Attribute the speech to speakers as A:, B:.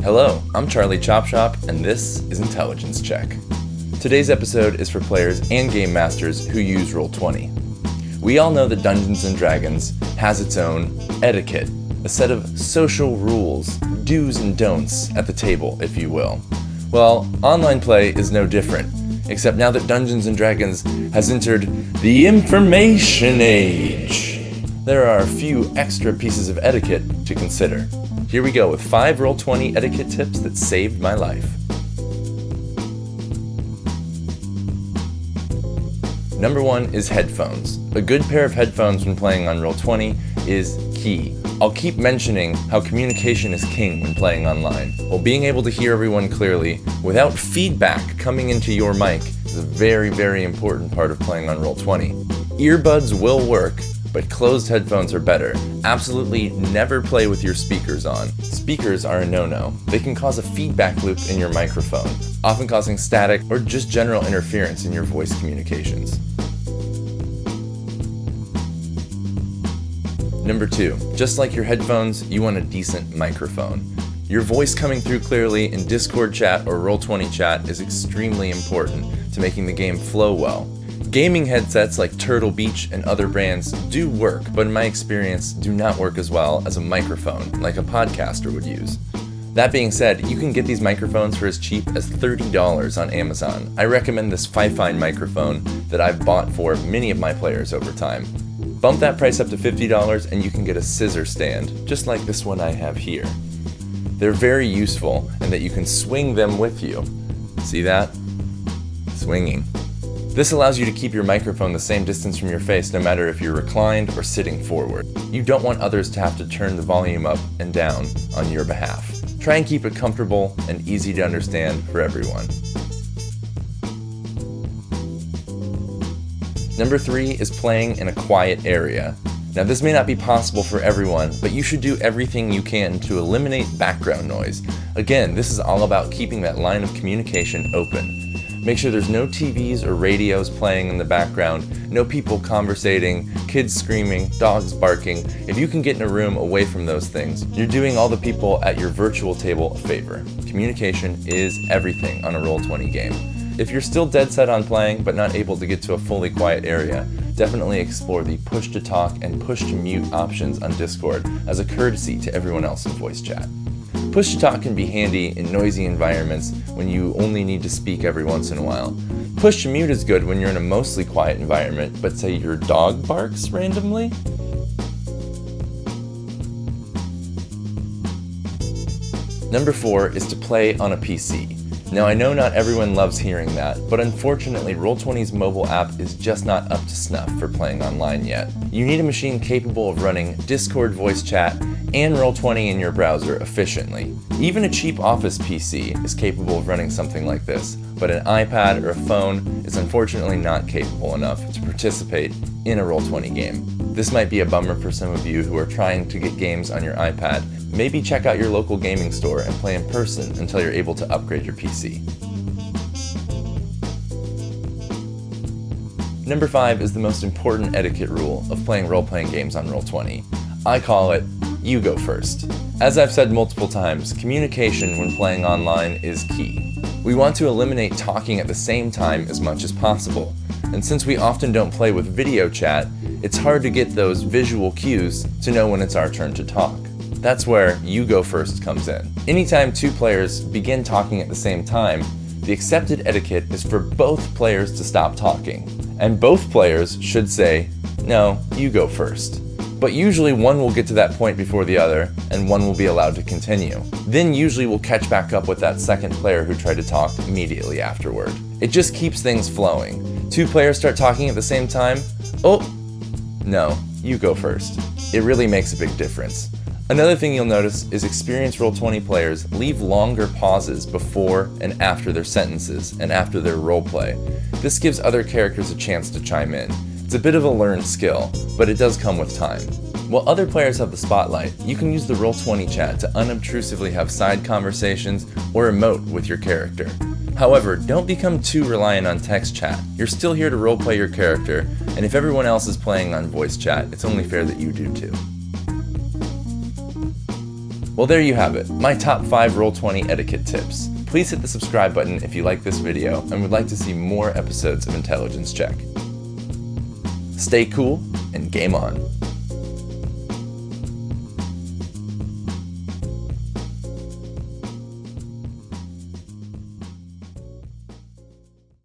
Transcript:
A: Hello, I'm Charlie Chopshop, and this is Intelligence Check. Today's episode is for players and game masters who use Roll20. We all know that Dungeons & Dragons has its own etiquette, a set of social rules, do's and don'ts at the table, if you will. Well, online play is no different, except now that Dungeons & Dragons has entered the information age. There are a few extra pieces of etiquette to consider. Here we go with 5 Roll20 etiquette tips that saved my life. Number 1 is headphones. A good pair of headphones when playing on Roll20 is key. I'll keep mentioning how communication is king when playing online. While being able to hear everyone clearly without feedback coming into your mic is a very, very important part of playing on Roll20. Earbuds will work, but closed headphones are better. Absolutely never play with your speakers on. Speakers are a no-no. They can cause a feedback loop in your microphone, often causing static or just general interference in your voice communications. Number 2, just like your headphones, you want a decent microphone. Your voice coming through clearly in Discord chat or Roll20 chat is extremely important to making the game flow well. Gaming headsets like Turtle Beach and other brands do work, but in my experience do not work as well as a microphone like a podcaster would use. That being said, you can get these microphones for as cheap as $30 on Amazon. I recommend this Fifine microphone that I've bought for many of my players over time. Bump that price up to $50 and you can get a scissor stand, just like this one I have here. They're very useful in that you can swing them with you. See that? Swinging. This allows you to keep your microphone the same distance from your face no matter if you're reclined or sitting forward. You don't want others to have to turn the volume up and down on your behalf. Try and keep it comfortable and easy to understand for everyone. Number 3 is playing in a quiet area. Now this may not be possible for everyone, but you should do everything you can to eliminate background noise. Again, this is all about keeping that line of communication open. Make sure there's no TVs or radios playing in the background, no people conversating, kids screaming, dogs barking. If you can get in a room away from those things, you're doing all the people at your virtual table a favor. Communication is everything on a Roll20 game. If you're still dead set on playing but not able to get to a fully quiet area, definitely explore the push to talk and push to mute options on Discord as a courtesy to everyone else in voice chat. Push to talk can be handy in noisy environments when you only need to speak every once in a while. Push to mute is good when you're in a mostly quiet environment, but say your dog barks randomly. Number 4 is to play on a PC. Now I know not everyone loves hearing that, but unfortunately Roll20's mobile app is just not up to snuff for playing online yet. You need a machine capable of running Discord voice chat and Roll20 in your browser efficiently. Even a cheap office PC is capable of running something like this, but an iPad or a phone is unfortunately not capable enough to participate in a Roll20 game. This might be a bummer for some of you who are trying to get games on your iPad. Maybe check out your local gaming store and play in person until you're able to upgrade your PC. Number 5 is the most important etiquette rule of playing role-playing games on Roll20. I call it, you go first. As I've said multiple times, communication when playing online is key. We want to eliminate talking at the same time as much as possible. And since we often don't play with video chat, it's hard to get those visual cues to know when it's our turn to talk. That's where you go first comes in. Anytime 2 players begin talking at the same time, the accepted etiquette is for both players to stop talking. And both players should say, no, you go first. But usually one will get to that point before the other, and one will be allowed to continue. Then usually we'll catch back up with that second player who tried to talk immediately afterward. It just keeps things flowing. 2 players start talking at the same time, oh, no, you go first. It really makes a big difference. Another thing you'll notice is experienced Roll20 players leave longer pauses before and after their sentences and after their roleplay. This gives other characters a chance to chime in. It's a bit of a learned skill, but it does come with time. While other players have the spotlight, you can use the Roll20 chat to unobtrusively have side conversations or emote with your character. However, don't become too reliant on text chat. You're still here to roleplay your character, and if everyone else is playing on voice chat, it's only fair that you do too. Well, there you have it, my top 5 Roll20 etiquette tips. Please hit the subscribe button if you like this video and would like to see more episodes of Intelligence Check. Stay cool and game on.